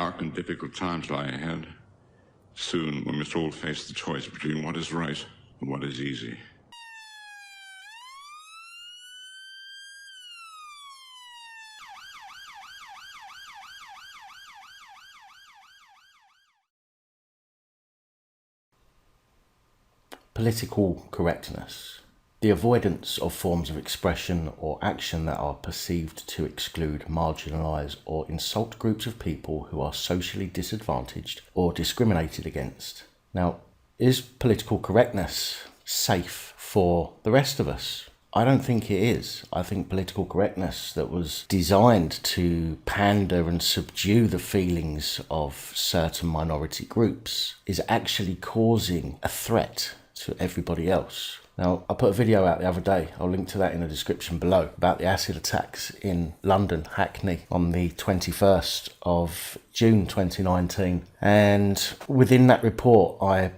dark and difficult times lie ahead. Soon we must all face the choice between what is right and what is easy. Political correctness. The avoidance of forms of expression or action that are perceived to exclude, marginalise or insult groups of people who are socially disadvantaged or discriminated against. Now, is political correctness safe for the rest of us? I don't think it is. I think political correctness that was designed to pander and subdue the feelings of certain minority groups is actually causing a threat to everybody else. Now, I put a video out the other day, I'll link to that in the description below, about the acid attacks in London, Hackney, on the 21st of June 2019. And within that report, I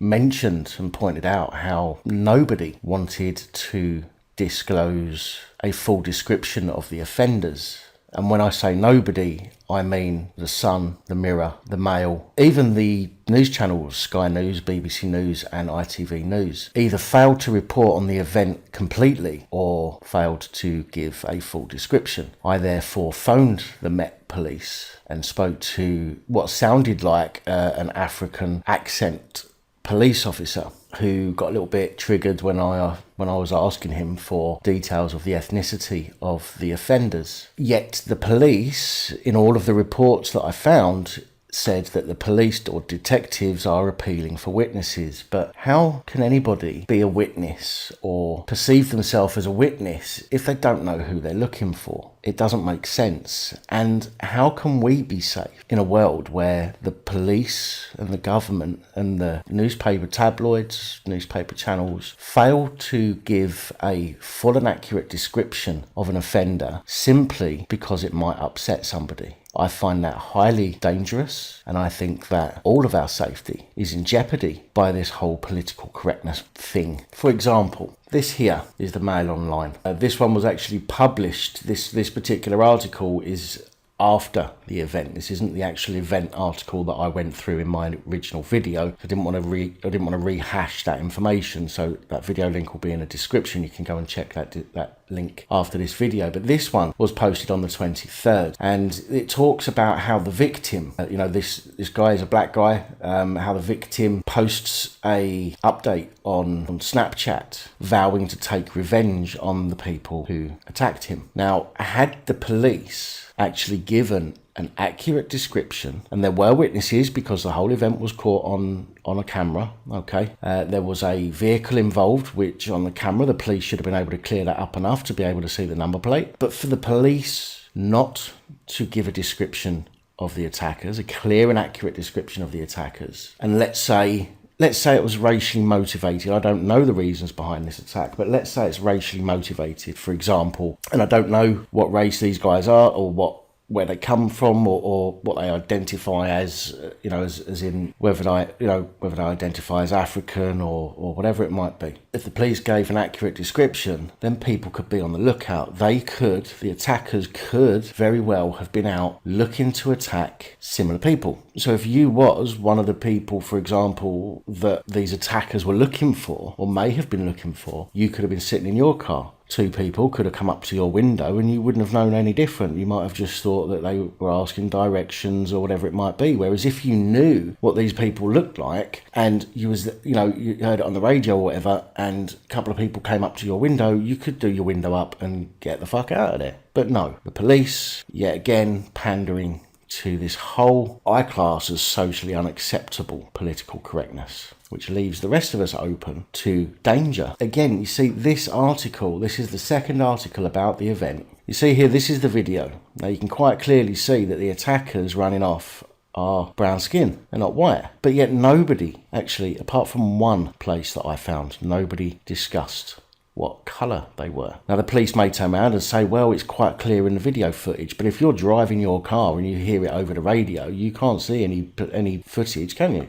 mentioned and pointed out how nobody wanted to disclose a full description of the offenders. And when I say nobody, I mean the Sun, the Mirror, the Mail, even the news channels, Sky News, BBC News and ITV News, either failed to report on the event completely or failed to give a full description. I therefore phoned the Met Police and spoke to what sounded like an African accent police officer who got a little bit triggered when I was asking him for details of the ethnicity of the offenders. Yet the police, in all of the reports that I found, said that the police or detectives are appealing for witnesses. But how can anybody be a witness or perceive themselves as a witness if they don't know who they're looking for? It doesn't make sense. And how can we be safe in a world where the police and the government and the newspaper tabloids, newspaper channels fail to give a full and accurate description of an offender simply because it might upset somebody? I find that highly dangerous, and I think that all of our safety is in jeopardy by this whole political correctness thing. For example, this here is the Mail Online. This one was actually published, this particular article is after the event. This isn't the actual event article that I went through in my original video. I didn't want to rehash that information, so that video link will be in the description. You can go and check that link after this video. But this one was posted on the 23rd, and it talks about how the victim, this guy is a black guy, how the victim posts a update on Snapchat vowing to take revenge on the people who attacked him. Now, had the police actually given an accurate description, and there were witnesses because the whole event was caught on a camera, okay? There was a vehicle involved, which on the camera, the police should have been able to clear that up enough to be able to see the number plate. But for the police not to give a description of the attackers, a clear and accurate description of the attackers, and let's say it was racially motivated. I don't know the reasons behind this attack, but let's say it's racially motivated, for example, and I don't know what race these guys are or where they come from or what they identify as, as in whether they identify as African or whatever it might be. If the police gave an accurate description, then people could be on the lookout. The attackers could very well have been out looking to attack similar people. So if you was one of the people, for example, that these attackers were looking for or may have been looking for, you could have been sitting in your car. Two people could have come up to your window and you wouldn't have known any different. You might have just thought that they were asking directions or whatever it might be. Whereas if you knew what these people looked like and you heard it on the radio or whatever, and a couple of people came up to your window, you could do your window up and get the fuck out of there. But no, the police, yet again, pandering to this whole I class as socially unacceptable political correctness, which leaves the rest of us open to danger. Again, you see this article, this is the second article about the event. You see here, this is the video. Now you can quite clearly see that the attackers running off are brown skin, they're not white. But yet nobody, actually, apart from one place that I found, nobody discussed what colour they were. Now the police may turn around and say, well, it's quite clear in the video footage, but if you're driving your car and you hear it over the radio, you can't see any footage, can you?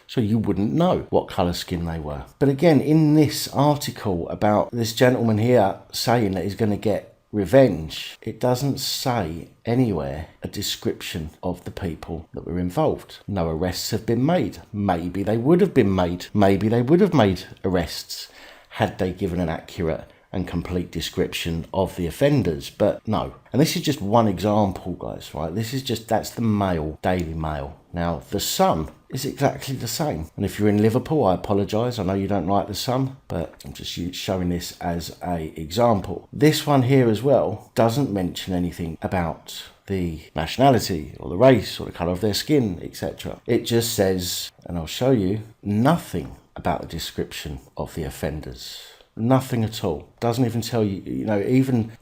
So you wouldn't know what colour skin they were. But again, in this article about this gentleman here saying that he's going to get revenge, it doesn't say anywhere a description of the people that were involved. No arrests have been made. Maybe they would have been made. Maybe they would have made arrests had they given an accurate and complete description of the offenders, but no. And this is just one example, guys, right? That's the Mail, Daily Mail. Now, the Sun is exactly the same. And if you're in Liverpool, I apologise. I know you don't like the Sun, but I'm just showing this as a example. This one here as well doesn't mention anything about the nationality or the race or the colour of their skin, etc. It just says, and I'll show you, nothing about the description of the offenders. Nothing at all. Doesn't even tell you,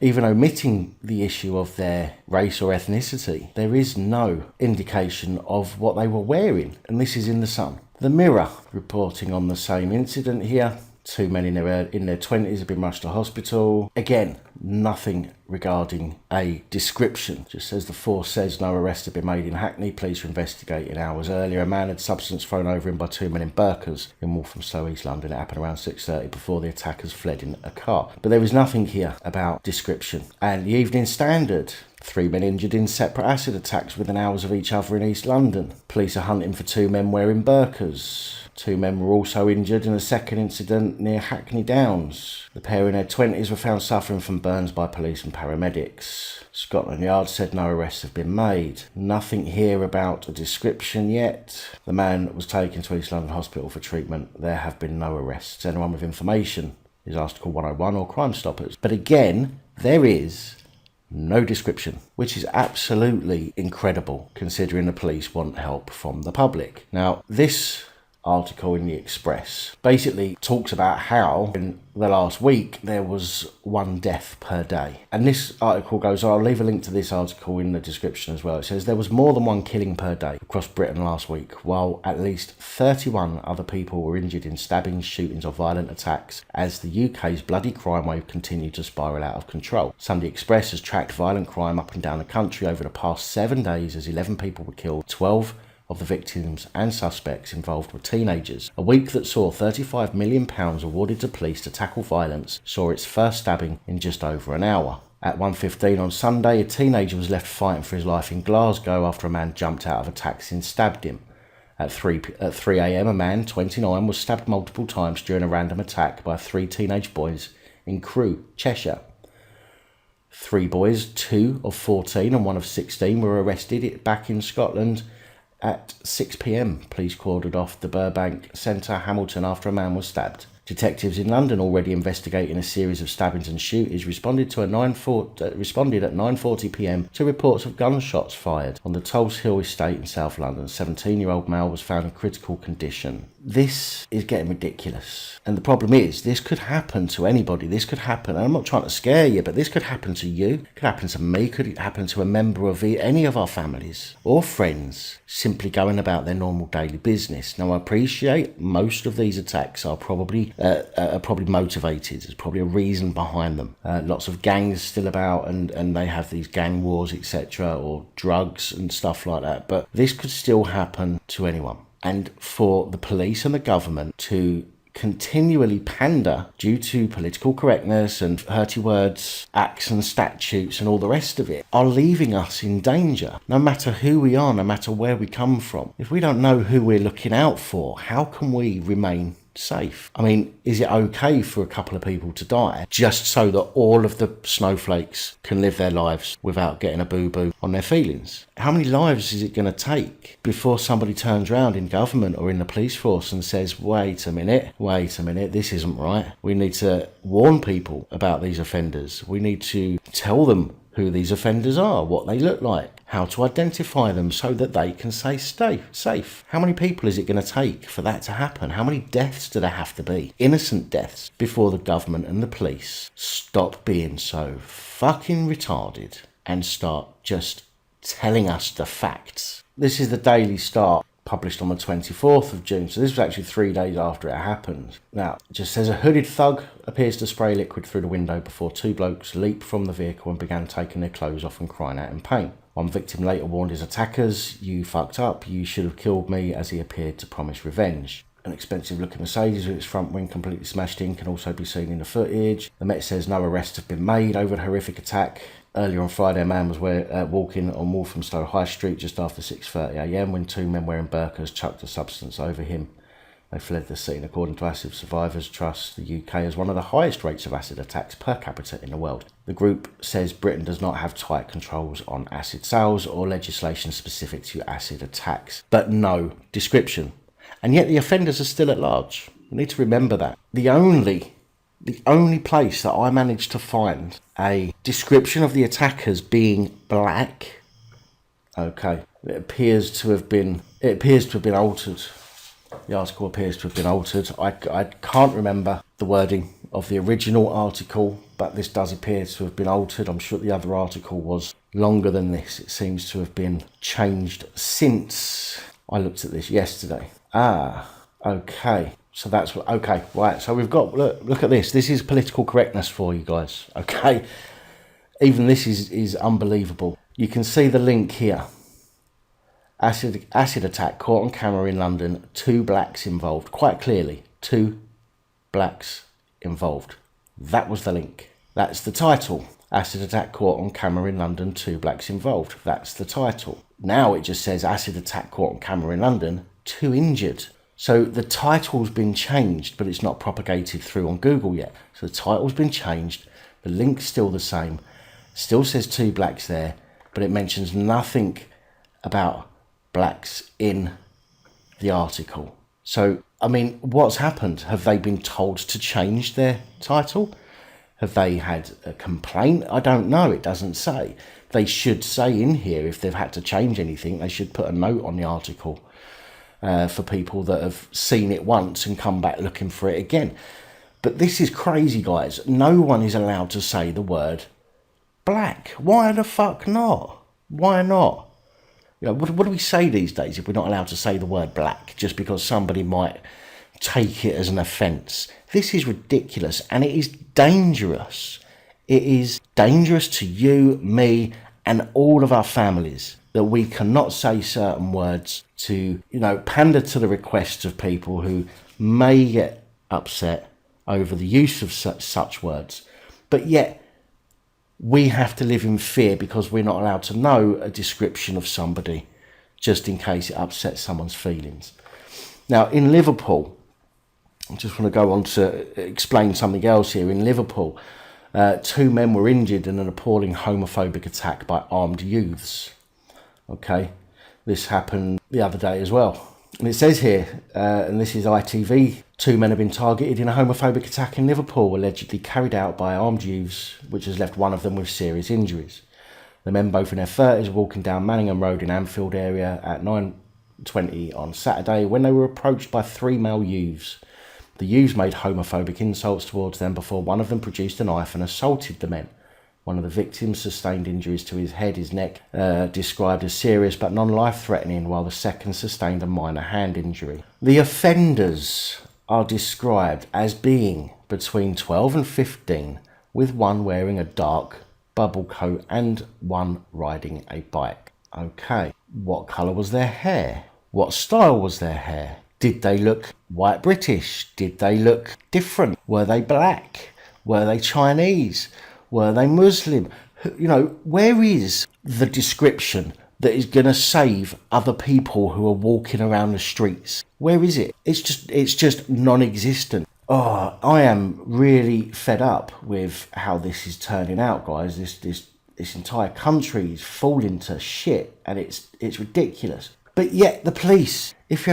even omitting the issue of their race or ethnicity, there is no indication of what they were wearing. And this is in the Sun. The Mirror reporting on the same incident here. 2 men in their 20s have been rushed to hospital. Again, nothing regarding a description. Just says the force says no arrests have been made in Hackney. Police were investigating hours earlier. A man had substance thrown over him by 2 men in burqas in Walthamstow, East London. It happened around 6:30 before the attackers fled in a car. But there was nothing here about description. And the Evening Standard, 3 men injured in separate acid attacks within hours of each other in East London. Police are hunting for 2 men wearing burqas. 2 men were also injured in a second incident near Hackney Downs. The pair in their 20s were found suffering from burns by police and paramedics. Scotland Yard said no arrests have been made. Nothing here about a description yet. The man was taken to East London Hospital for treatment. There have been no arrests. Anyone with information is asked to call 101 or Crime Stoppers. But again, there is no description, which is absolutely incredible considering the police want help from the public. Now, this article in the Express basically talks about how in the last week there was 1 death per day. And this article goes, I'll leave a link to this article in the description as well. It says there was more than 1 killing per day across Britain last week, while at least 31 other people were injured in stabbings, shootings or violent attacks as the UK's bloody crime wave continued to spiral out of control. Sunday Express has tracked violent crime up and down the country over the past 7 days as 11 people were killed. 12 of the victims and suspects involved were teenagers. A week that saw £35 million awarded to police to tackle violence saw its first stabbing in just over an hour. At 1:15 on Sunday, a teenager was left fighting for his life in Glasgow after a man jumped out of a taxi and stabbed him. At 3 a.m, a man, 29, was stabbed multiple times during a random attack by 3 teenage boys in Crewe, Cheshire. 3 boys, 2 of 14 and 1 of 16, were arrested back in Scotland. At 6 p.m, police cordoned off the Burbank Centre, Hamilton, after a man was stabbed. Detectives in London, already investigating a series of stabbings and shootings, responded at 9:40 p.m. to reports of gunshots fired on the Tulse Hill estate in South London. A 17-year-old male was found in critical condition. This is getting ridiculous. And the problem is, this could happen to anybody. This could happen, and I'm not trying to scare you, but this could happen to you. It could happen to me. Could it happen to a member of any of our families or friends simply going about their normal daily business? Now, I appreciate most of these attacks are probably motivated. There's probably a reason behind them. Lots of gangs still about, and they have these gang wars, etc., or drugs and stuff like that. But this could still happen to anyone. And for the police and the government to continually pander due to political correctness and hurty words, acts and statutes and all the rest of it are leaving us in danger. No matter who we are, no matter where we come from, if we don't know who we're looking out for, how can we remain safe? I mean, is it okay for a couple of people to die just so that all of the snowflakes can live their lives without getting a boo-boo on their feelings? How many lives is it going to take before somebody turns around in government or in the police force and says, wait a minute, this isn't right. We need to warn people about these offenders. We need to tell them who these offenders are, what they look like, how to identify them so that they can stay safe. How many people is it going to take for that to happen? How many deaths do there have to be? Innocent deaths before the government and the police stop being so fucking retarded and start just telling us the facts. This is the Daily Star, published on the 24th of June, so this was actually 3 days after it happened. Now, it just says a hooded thug appears to spray liquid through the window before 2 blokes leaped from the vehicle and began taking their clothes off and crying out in pain. One victim later warned his attackers, "You fucked up, you should have killed me," as he appeared to promise revenge. An expensive looking Mercedes with its front wing completely smashed in can also be seen in the footage. The Met says no arrests have been made over the horrific attack. Earlier on Friday, a man was walking on Walthamstow High Street just after 6:30 a.m. when two men wearing burqas chucked a substance over him. They fled the scene. According to Acid Survivors Trust, the UK has one of the highest rates of acid attacks per capita in the world. The group says Britain does not have tight controls on acid sales or legislation specific to acid attacks. But no description. And yet the offenders are still at large. We need to remember that. The only place that I managed to find a description of the attackers being black, okay, it appears to have been altered. The article appears to have been altered. I can't remember the wording of the original article, but this does appear to have been altered. I'm sure the other article was longer than this. It seems to have been changed since I looked at this yesterday. Okay. So that's what, okay, right. So we've got, look at this. This is political correctness for you guys, okay? Even this is unbelievable. You can see the link here. Acid attack caught on camera in London. 2 blacks involved. Quite clearly, 2 blacks involved. That was the link. That's the title. Acid attack caught on camera in London. 2 blacks involved. That's the title. Now it just says acid attack caught on camera in London. 2 injured. So the title's been changed, but it's not propagated through on Google yet. So the title's been changed. The link's still the same. Still says 2 blacks there, but it mentions nothing about blacks in the article. So, I mean, what's happened? Have they been told to change their title? Have they had a complaint? I don't know. It doesn't say. They should say in here, if they've had to change anything, they should put a note on the article for people that have seen it once and come back looking for it again. But this is crazy, guys. No one is allowed to say the word black. Why the fuck not? Why not? You know, what do we say these days if we're not allowed to say the word black just because somebody might take it as an offence? This is ridiculous, and it is dangerous. It is dangerous to you, me, and all of our families that we cannot say certain words to, you know, pander to the requests of people who may get upset over the use of such words. But yet, we have to live in fear because we're not allowed to know a description of somebody just in case it upsets someone's feelings. Now, in Liverpool, I just want to go on to explain something else here. In Liverpool, 2 men were injured in an appalling homophobic attack by armed youths. Okay, this happened the other day as well. And it says here, and this is ITV, 2 men have been targeted in a homophobic attack in Liverpool, allegedly carried out by armed youths, which has left one of them with serious injuries. The men, both in their 30s, were walking down Manningham Road in Anfield area at 9:20 on Saturday when they were approached by 3 male youths. The youths made homophobic insults towards them before one of them produced a knife and assaulted the men. One of the victims sustained injuries to his head, his neck, described as serious but non-life-threatening, while the second sustained a minor hand injury. The offenders are described as being between 12 and 15, with one wearing a dark bubble coat and one riding a bike. Okay, what colour was their hair? What style was their hair? Did they look white British? Did they look different? Were they black? Were they Chinese? Were they Muslim? You know, where is the description that is going to save other people who are walking around the streets? Where is it? It's just non-existent. Oh, I am really fed up with how this is turning out, guys. This entire country is falling to shit, and it's ridiculous. But yet the police, if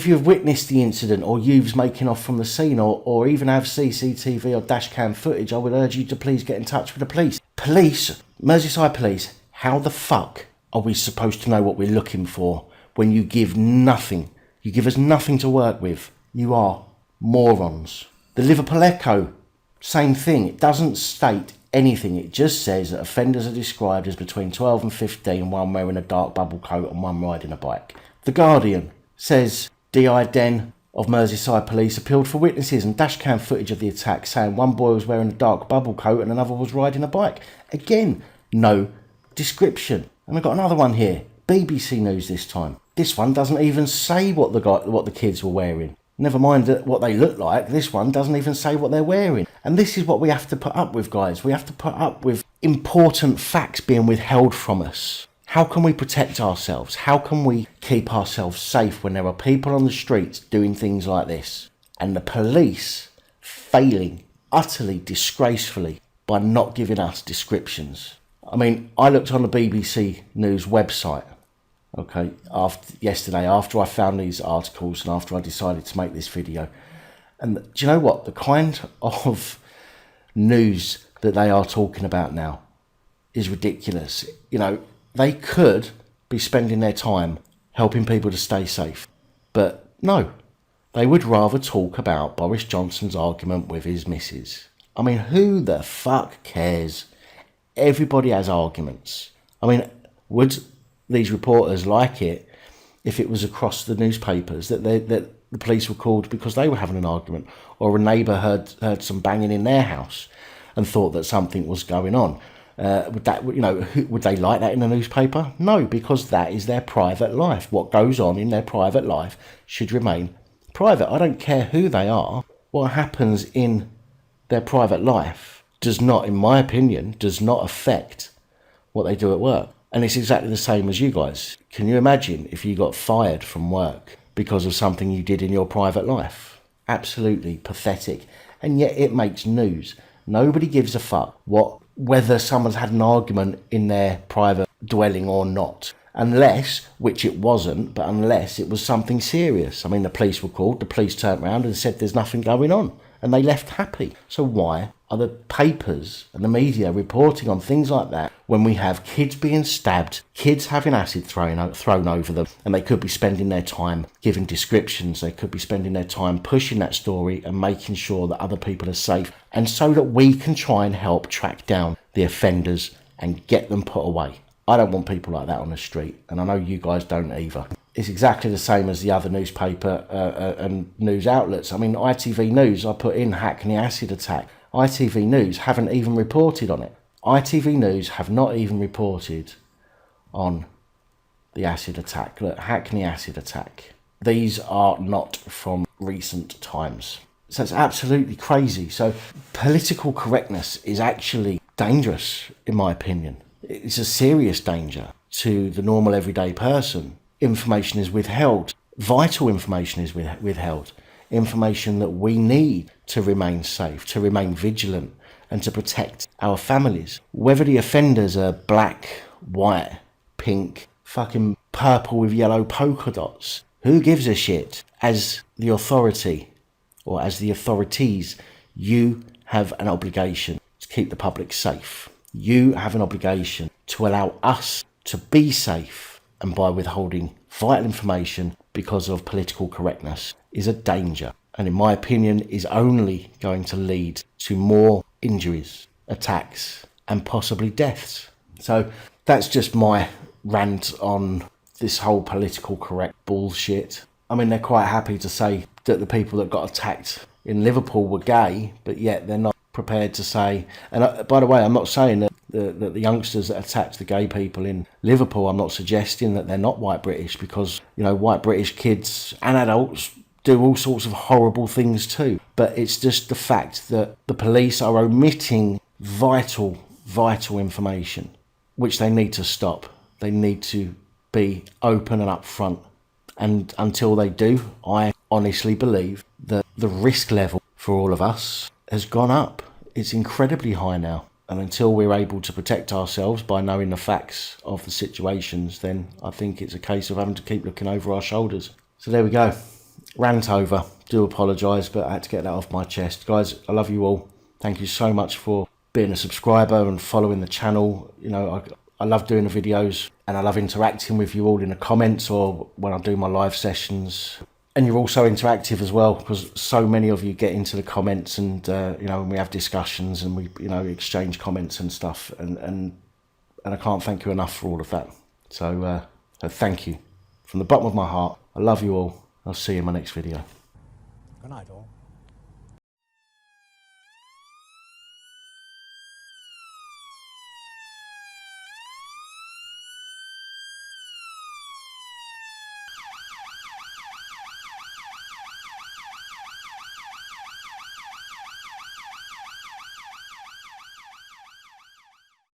you've witnessed the incident, or youths making off from the scene, or even have CCTV or dash cam footage, I would urge you to please get in touch with the police. Police, Merseyside Police, how the fuck are we supposed to know what we're looking for when you give nothing? You give us nothing to work with. You are morons. The Liverpool Echo, same thing. It doesn't state anything. It just says that offenders are described as between 12 and 15, one wearing a dark bubble coat and one riding a bike. The Guardian says DI Den of Merseyside Police appealed for witnesses and dashcam footage of the attack, saying one boy was wearing a dark bubble coat and another was riding a bike. Again, no description. And I've got another one here. BBC News this time. This one doesn't even say what the kids were wearing. Never mind what they look like, this one doesn't even say what they're wearing. And this is what we have to put up with, guys. We have to put up with important facts being withheld from us. How can we protect ourselves? How can we keep ourselves safe when there are people on the streets doing things like this? And the police failing utterly disgracefully by not giving us descriptions. I mean, I looked on the BBC News website, okay, yesterday after I found these articles and after I decided to make this video. And do you know what? The kind of news that they are talking about now is ridiculous. You know, they could be spending their time helping people to stay safe. But no, they would rather talk about Boris Johnson's argument with his missus. I mean, who the fuck cares? Everybody has arguments. I mean, would these reporters like it if it was across the newspapers that the police were called because they were having an argument, or a neighbour heard some banging in their house and thought that something was going on? Would they like that in the newspaper? No, because that is their private life. What goes on in their private life should remain private. I don't care who they are. What happens in their private life does not, in my opinion, does not affect what they do at work. And it's exactly the same as you guys. Can you imagine if you got fired from work because of something you did in your private life? Absolutely pathetic. And yet it makes news. Nobody gives a fuck whether someone's had an argument in their private dwelling or not. Unless, which it wasn't, but unless it was something serious. I mean, the police were called, the police turned around and said there's nothing going on, and they left happy. So why are the papers and the media reporting on things like that when we have kids being stabbed, kids having acid thrown over them, and they could be spending their time giving descriptions, they could be spending their time pushing that story and making sure that other people are safe, and so that we can try and help track down the offenders and get them put away. I don't want people like that on the street, and I know you guys don't either. It's exactly the same as the other newspaper and news outlets. I mean, ITV News, I put in Hackney acid attack. ITV News haven't even reported on it. ITV News have not even reported on the acid attack. Look, Hackney acid attack. These are not from recent times. So it's absolutely crazy. So political correctness is actually dangerous, in my opinion. It's a serious danger to the normal everyday person. Information is withheld. Vital information is withheld. Information that we need to remain safe, to remain vigilant, and to protect our families. Whether the offenders are black, white, pink, fucking purple with yellow polka dots, who gives a shit? As the authority, or as the authorities, you have an obligation to keep the public safe. You have an obligation to allow us to be safe, and by withholding vital information because of political correctness is a danger, and in my opinion is only going to lead to more injuries, attacks, and possibly deaths. So that's just my rant on this whole political correct bullshit. I mean, they're quite happy to say that the people that got attacked in Liverpool were gay, but yet they're not prepared to say, and by the way, I'm not saying that the youngsters that attacked the gay people in Liverpool, I'm not suggesting that they're not white British, because, you know, white British kids and adults do all sorts of horrible things too. But it's just the fact that the police are omitting vital information, which they need to stop. They need to be open and upfront. And until they do, I honestly believe that the risk level for all of us has gone up. It's incredibly high now. And until we're able to protect ourselves by knowing the facts of the situations, then I think it's a case of having to keep looking over our shoulders. So there we go. Rant over. Do apologise, but I had to get that off my chest. Guys, I love you all. Thank you so much for being a subscriber and following the channel. You know, I love doing the videos, and I love interacting with you all in the comments or when I do my live sessions. And you're also interactive as well, because so many of you get into the comments, and you know, and we have discussions and we, you know, exchange comments and stuff, and I can't thank you enough for all of that. So thank you from the bottom of my heart. I love you all. I'll see you in my next video. Good night, all.